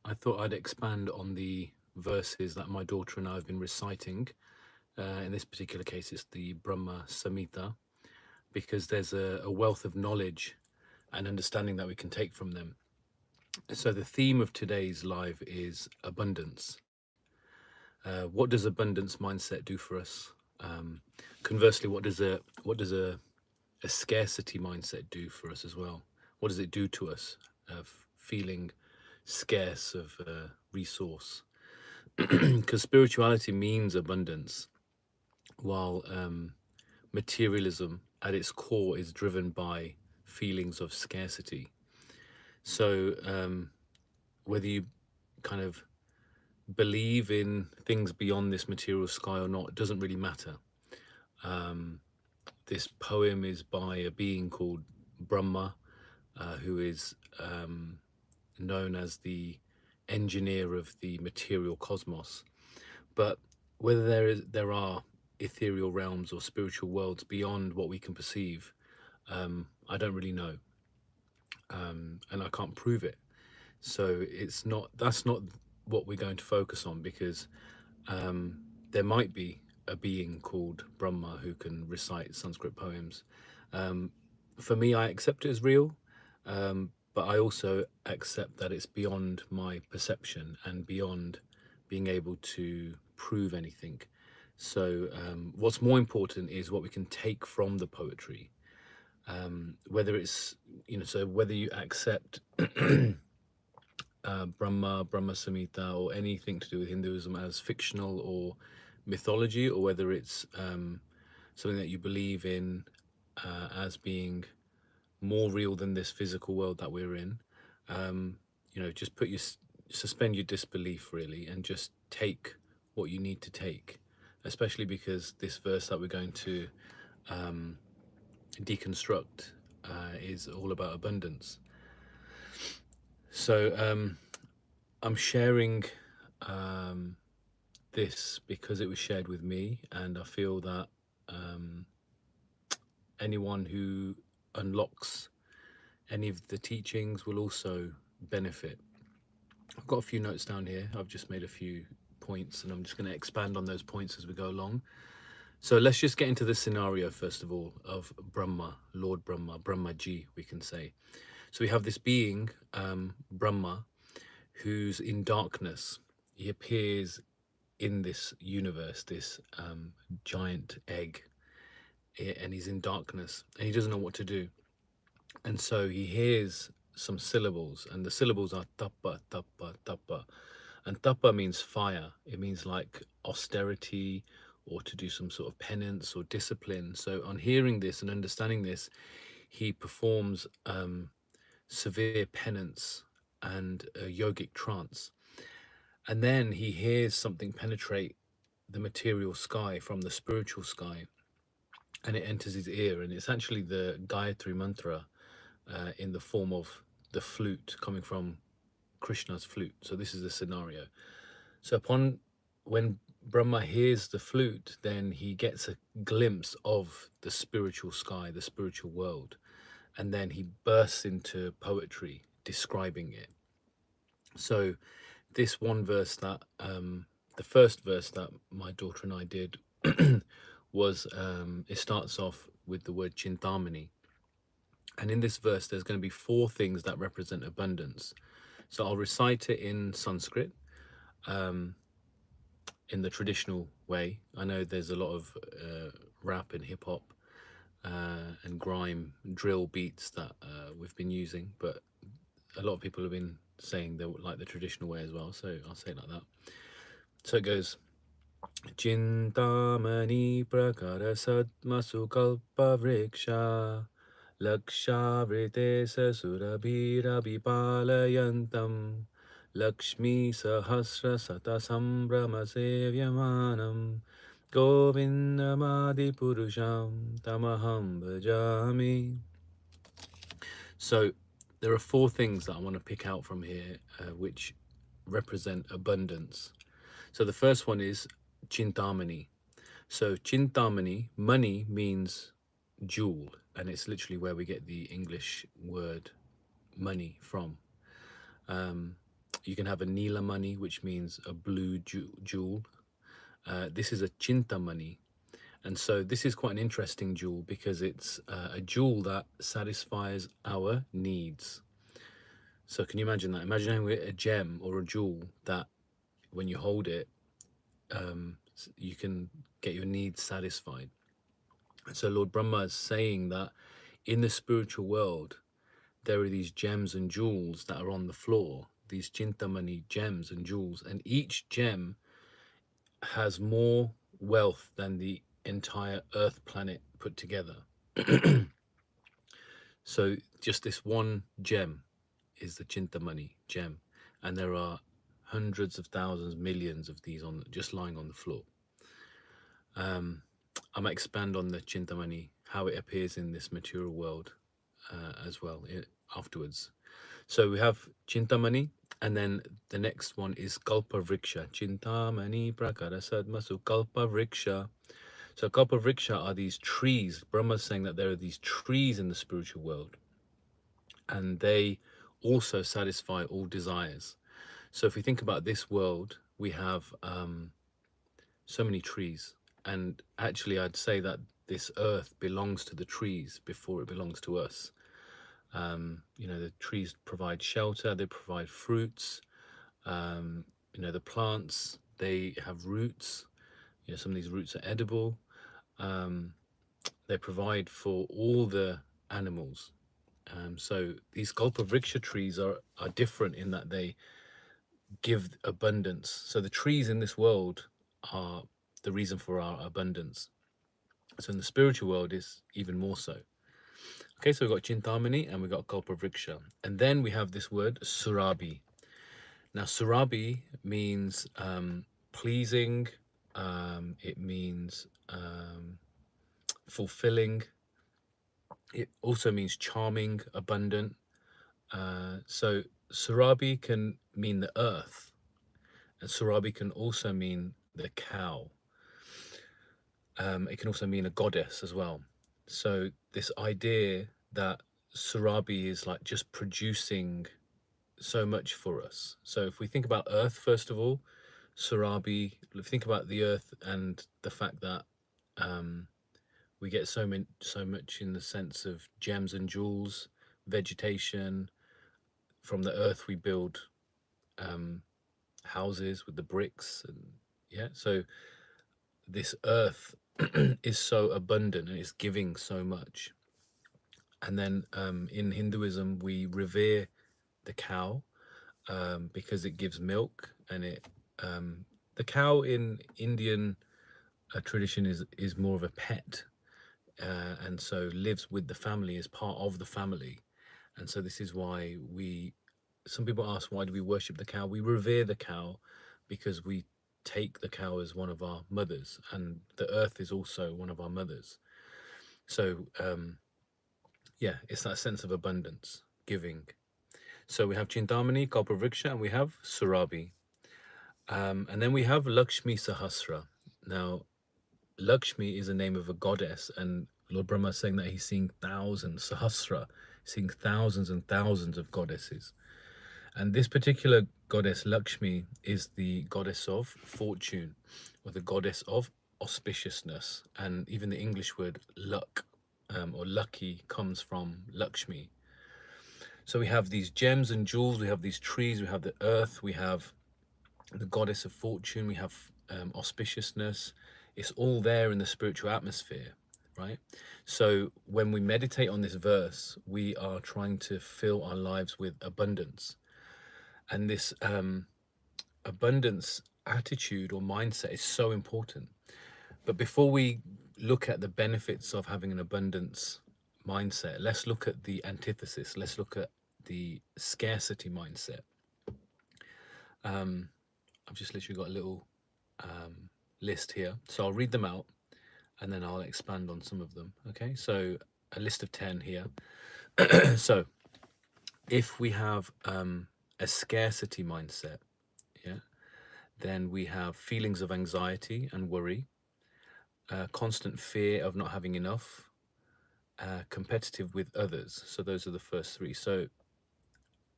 I thought I'd expand on the verses that my daughter and I have been reciting. In this particular case, it's the Brahma Samhita, because there's a wealth of knowledge and understanding that we can take from them. So the theme of today's live is abundance. What does abundance mindset do for us? Conversely, what does a scarcity mindset do for us as well? What does it do to us of feeling scarce of resource? Because spirituality means abundance, while materialism at its core is driven by feelings of scarcity. So whether you kind of believe in things beyond this material sky or not, it doesn't really matter. This poem is by a being called Brahma, who is known as the engineer of the material cosmos. But whether there are ethereal realms or spiritual worlds beyond what we can perceive, I don't really know, and I can't prove it. So that's not what we're going to focus on, because there might be a being called Brahma who can recite Sanskrit poems. For me, I accept it as real, but I also accept that it's beyond my perception and beyond being able to prove anything. So what's more important is what we can take from the poetry, whether it's, so whether you accept Brahma Samhita, or anything to do with Hinduism as fictional or mythology, or whether it's something that you believe in as being more real than this physical world that we're in. Just suspend your disbelief really, and just take what you need to take. Especially because this verse that we're going to deconstruct is all about abundance. So I'm sharing this because it was shared with me, and I feel that anyone who unlocks any of the teachings will also benefit. I've got a few notes down here. I've just made a few points, and I'm just going to expand on those points as we go along. So let's just get into the scenario first of all of Brahma, Lord Brahma, Brahmaji, we can say. So we have this being, Brahma, who's in darkness. He appears in this universe, this giant egg, and he's in darkness, and he doesn't know what to do. And so he hears some syllables, and the syllables are tapa, tapa, tapa. And tapa means fire. It means like austerity, or to do some sort of penance or discipline. So on hearing this and understanding this, he performs severe penance and a yogic trance. And then he hears something penetrate the material sky from the spiritual sky, and it enters his ear. And it's actually the Gayatri mantra in the form of the flute coming from Krishna's flute. So this is the scenario. So when Brahma hears the flute, then he gets a glimpse of the spiritual sky, the spiritual world, and then he bursts into poetry describing it. So this one verse that the first verse that my daughter and I did was it starts off with the word Chintamani, and in this verse there's going to be 4 things that represent abundance. So I'll recite it in Sanskrit, in the traditional way. I know there's a lot of rap and hip hop and grime drill beats that we've been using, but a lot of people have been saying they like the traditional way as well, so I'll say it like that. So it goes: Chintamani prakara sadmasu kalpa vriksha lakshavrite surabhira vipalayantam Lakshmi sahasra sata sambrama sevyamanam Govindamadi purusham tamaham bhajami. So there are 4 things that I want to pick out from here which represent abundance. So the first one is Chintamani. So Chintamani, money means jewel, and it's literally where we get the English word money from. You can have a Nila money, which means a blue jewel. This is a Chinta money. And so this is quite an interesting jewel because it's a jewel that satisfies our needs. So can you imagine that? Imagine having a gem or a jewel that when you hold it, you can get your needs satisfied. And so Lord Brahma is saying that in the spiritual world, there are these gems and jewels that are on the floor, these Chintamani gems and jewels, and each gem has more wealth than the entire Earth planet put together. So just this one gem is the Chintamani gem, and there are hundreds of thousands, millions of these on just lying on the floor. I might expand on the Chintamani, how it appears in this material world as well afterwards. So we have Chintamani, and then the next one is Kalpa Vriksha. Chintamani Prakara Sadmasu Kalpa Vriksha. So Kalpa Vriksha are these trees. Brahma's saying that there are these trees in the spiritual world, and they also satisfy all desires. So if we think about this world, we have so many trees, and actually I'd say that this earth belongs to the trees before it belongs to us. You know, the trees provide shelter, they provide fruits. You know, the plants, they have roots. You know, some of these roots are edible. They provide for all the animals. So these Kalpavriksha trees are different in that they give abundance. So the trees in this world are the reason for our abundance. So in the spiritual world is even more so. Okay, so we've got Chintamani and we've got Kalpavriksha. And then we have this word Surabhi. Now Surabhi means pleasing, it means fulfilling, it also means charming, abundant. So Surabhi can mean the earth, and Surabhi can also mean the cow. It can also mean a goddess as well. So this idea that Surabhi is like just producing so much for us. So if we think about earth, first of all, Surabhi, if we think about the earth and the fact that we get so much in the sense of gems and jewels, vegetation. From the earth we build houses with the bricks, and yeah, so this earth is so abundant and it's giving so much. And then in Hinduism we revere the cow because it gives milk, and it the cow in Indian tradition is more of a pet, and so lives with the family, as part of the family. And so this is why some people ask, why do we worship the cow? We revere the cow because we take the cow as one of our mothers, and the earth is also one of our mothers. So yeah, it's that sense of abundance, giving. So we have Chintamani, Kalpavriksha, and we have Surabhi. And then we have Lakshmi Sahasra. Now, Lakshmi is the name of a goddess, and Lord Brahma is saying that he's seeing thousands, Sahasra, seeing thousands and thousands of goddesses. And this particular goddess, Lakshmi, is the goddess of fortune, or the goddess of auspiciousness. And even the English word luck or lucky comes from Lakshmi. So we have these gems and jewels, we have these trees, we have the earth, we have the goddess of fortune, we have auspiciousness. It's all there in the spiritual atmosphere, right? So when we meditate on this verse, we are trying to fill our lives with abundance. And this abundance attitude or mindset is so important. But before we look at the benefits of having an abundance mindset, let's look at the antithesis. Let's look at the scarcity mindset. I've just literally got a little list here, so I'll read them out and then I'll expand on some of them. Okay, so a list of 10 here. So if we have a scarcity mindset, yeah, then we have feelings of anxiety and worry, constant fear of not having enough, competitive with others. So those are the first three. So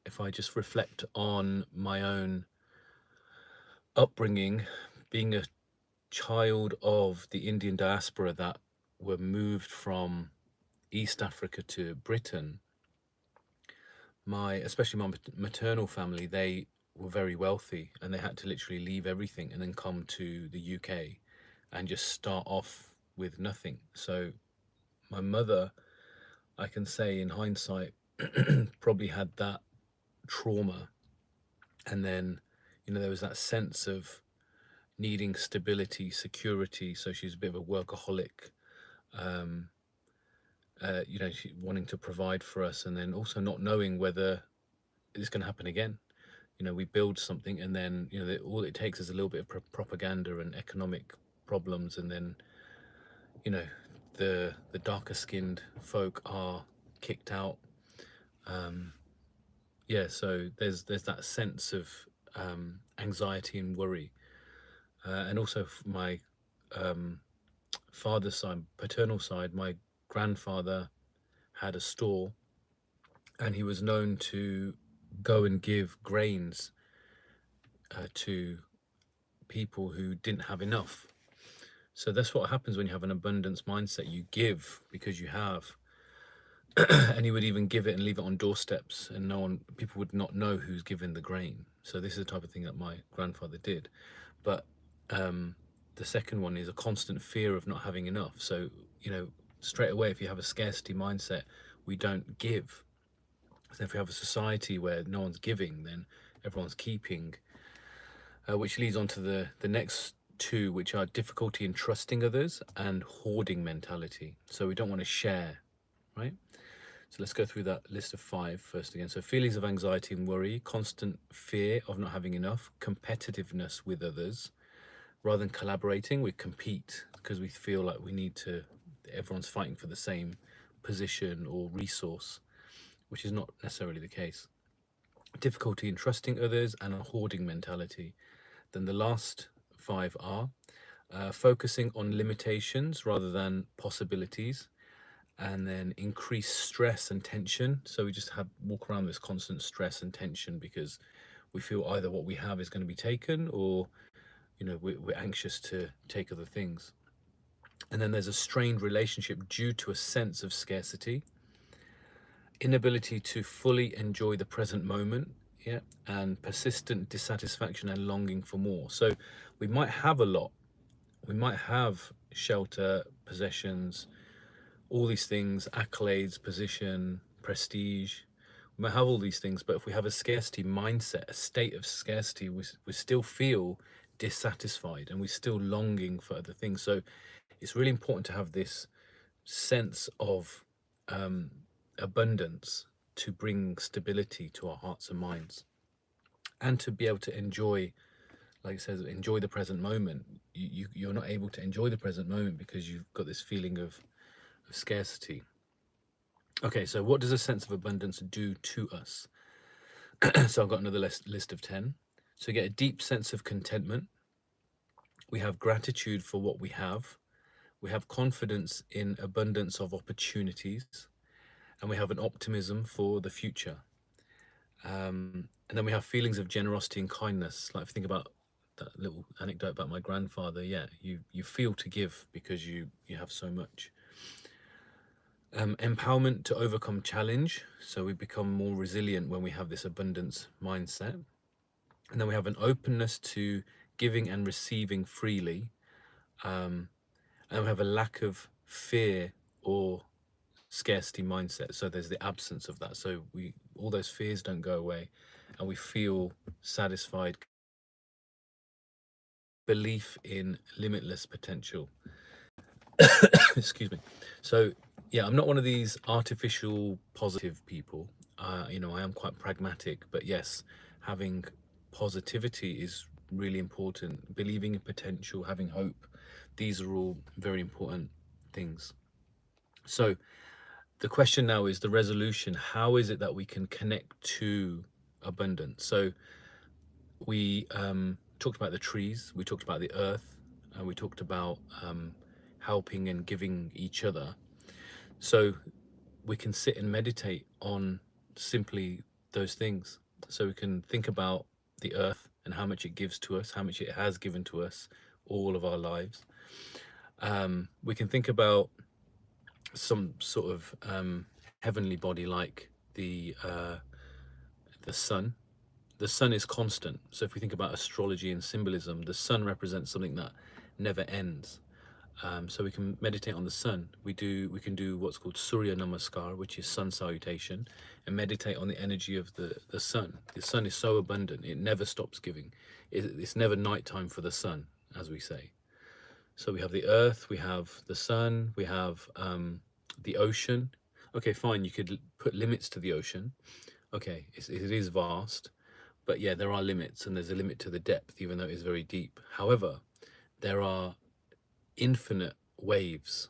if I just reflect on my own upbringing, being a child of the Indian diaspora that were moved from East Africa to Britain, especially my maternal family, they were very wealthy and they had to literally leave everything and then come to the UK and just start off with nothing. So my mother, I can say in hindsight, probably had that trauma. And then, there was that sense of needing stability, security. So she's a bit of a workaholic, um, she wanting to provide for us, and then also not knowing whether it's going to happen again. We build something, and then all it takes is a little bit of propaganda and economic problems, and then the darker skinned folk are kicked out. Yeah, so there's that sense of anxiety and worry, and also my father's side, paternal side, my grandfather had a store, and he was known to go and give grains to people who didn't have enough. So that's what happens when you have an abundance mindset. You give because you have. And he would even give it and leave it on doorsteps, and people would not know who's given the grain. So this is the type of thing that my grandfather did. But the second one is a constant fear of not having enough. So straight away, if you have a scarcity mindset, we don't give. So if we have a society where no one's giving, then everyone's keeping, which leads on to the next two, which are difficulty in trusting others and hoarding mentality. So we don't want to share, right? So let's go through that list of 5 first again. So feelings of anxiety and worry, constant fear of not having enough, competitiveness with others. Rather than collaborating, we compete because we feel like everyone's fighting for the same position or resource, which is not necessarily the case. Difficulty in trusting others and a hoarding mentality. Then the last 5 are focusing on limitations rather than possibilities, and then increase stress and tension. So we just walk around this constant stress and tension because we feel either what we have is going to be taken, or we're anxious to take other things. And then there's a strained relationship due to a sense of scarcity, inability to fully enjoy the present moment, yeah, and persistent dissatisfaction and longing for more. So we might have a lot, we might have shelter, possessions, all these things, accolades, position, prestige. We might have all these things, but if we have a scarcity mindset, a state of scarcity, we still feel dissatisfied and we're still longing for other things. So it's really important to have this sense of abundance to bring stability to our hearts and minds, and to be able to enjoy, like it says, enjoy the present moment. You're not able to enjoy the present moment because you've got this feeling of scarcity. Okay, so what does a sense of abundance do to us? So I've got another list of 10. So you get a deep sense of contentment. We have gratitude for what we have. We have confidence in abundance of opportunities, and we have an optimism for the future. And then we have feelings of generosity and kindness. Like, if you think about that little anecdote about my grandfather, yeah, you feel to give because you have so much. Empowerment to overcome challenge. So we become more resilient when we have this abundance mindset. And then we have an openness to giving and receiving freely. And we have a lack of fear or scarcity mindset. So there's the absence of that. So all those fears don't go away, and we feel satisfied. Belief in limitless potential. Excuse me. So yeah, I'm not one of these artificial positive people. I am quite pragmatic, but yes, having positivity is really important. Believing in potential, having hope, these are all very important things. So the question now is the resolution. How is it that we can connect to abundance? So we talked about the trees, we talked about the earth, and we talked about helping and giving each other. So we can sit and meditate on simply those things. So we can think about the earth and how much it gives to us, how much it has given to us all of our lives. We can think about some sort of heavenly body like the sun. The sun is constant. So if we think about astrology and symbolism, the sun represents something that never ends. So we can meditate on the sun. We can do what's called Surya Namaskar, which is sun salutation, and meditate on the energy of the sun. The sun is so abundant; it never stops giving. It's never nighttime for the sun, as we say. So we have the earth, we have the sun, we have the ocean. Okay, fine. You could put limits to the ocean. Okay, it is vast, but yeah, there are limits, and there's a limit to the depth, even though it is very deep. However, there are infinite waves.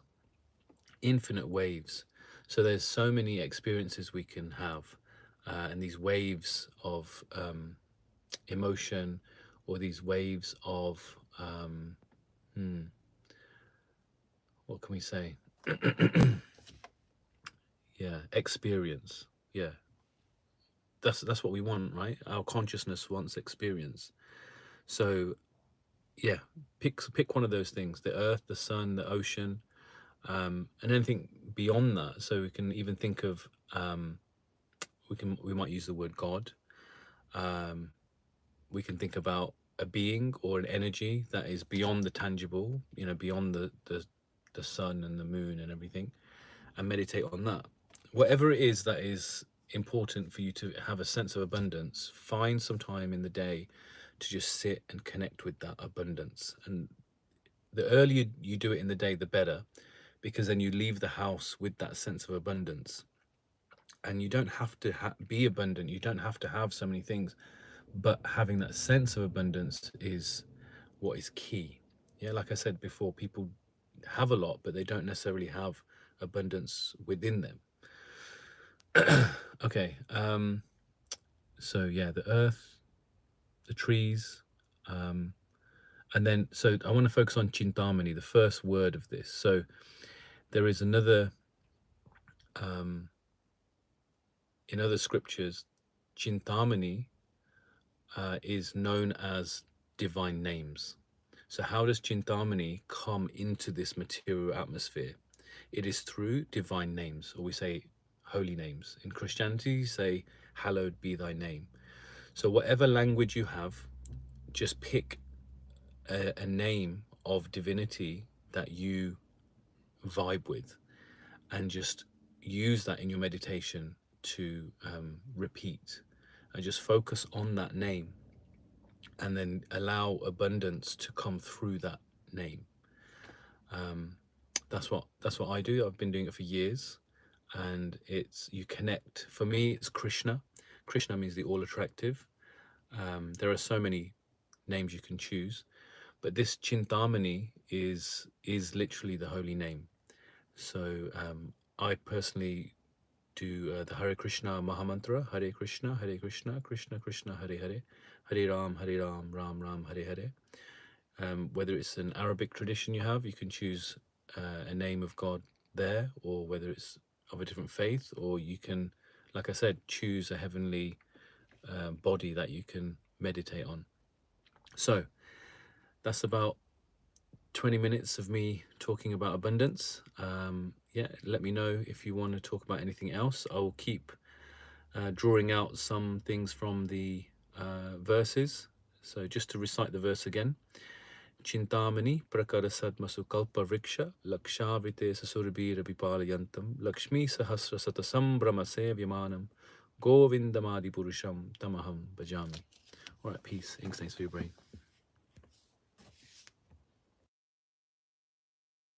So there's so many experiences we can have, and these waves of emotion, or these waves of what can we say? Yeah, experience. Yeah, that's what we want, right? Our consciousness wants experience. So yeah, pick one of those things: the earth, the sun, the ocean, and anything beyond that. So we can even think of we might use the word God. We can think about a being or an energy that is beyond the tangible, beyond the sun and the moon and everything, and meditate on that. Whatever it is that is important for you to have a sense of abundance, find some time in the day to just sit and connect with that abundance. And the earlier you do it in the day, the better, because then you leave the house with that sense of abundance. And you don't have to be abundant. You don't have to have so many things, but having that sense of abundance is what is key. Yeah, like I said before, people have a lot, but they don't necessarily have abundance within them. Okay, so yeah, the earth, the trees, and then so I want to focus on Chintamani, the first word of this. So there is another in other scriptures, Chintamani is known as divine names. So how does Chintamani come into this material atmosphere? It is through divine names, or we say holy names. In Christianity, you say, hallowed be thy name. So whatever language you have, just pick a name of divinity that you vibe with, and just use that in your meditation to repeat, and just focus on that name, and then allow abundance to come through that name. That's what I do. I've been doing it for years, and you connect. For me, it's Krishna. Krishna means the all attractive. There are so many names you can choose, but this Chintamani is literally the holy name. So I personally do the Hare Krishna Mahamantra: Hare Krishna, Krishna Krishna, Hare Hare, Hare Ram, Ram Ram, Hare Hare. Whether it's an Arabic tradition you have, you can choose a name of God there, or whether it's of a different faith, or you can, like I said, choose a heavenly body that you can meditate on. So that's about 20 minutes of me talking about abundance. Yeah, let me know if you want to talk about anything else. I will keep drawing out some things from the verses. So just to recite the verse again: Chintamani prakarasad masukalpa vriksha lakshavite sasurbira vipalayantam lakshmi sahasra satasambhrama sevyamanam govindamadi purusham tamaham bhajami. All right, peace. Thanks for your brain.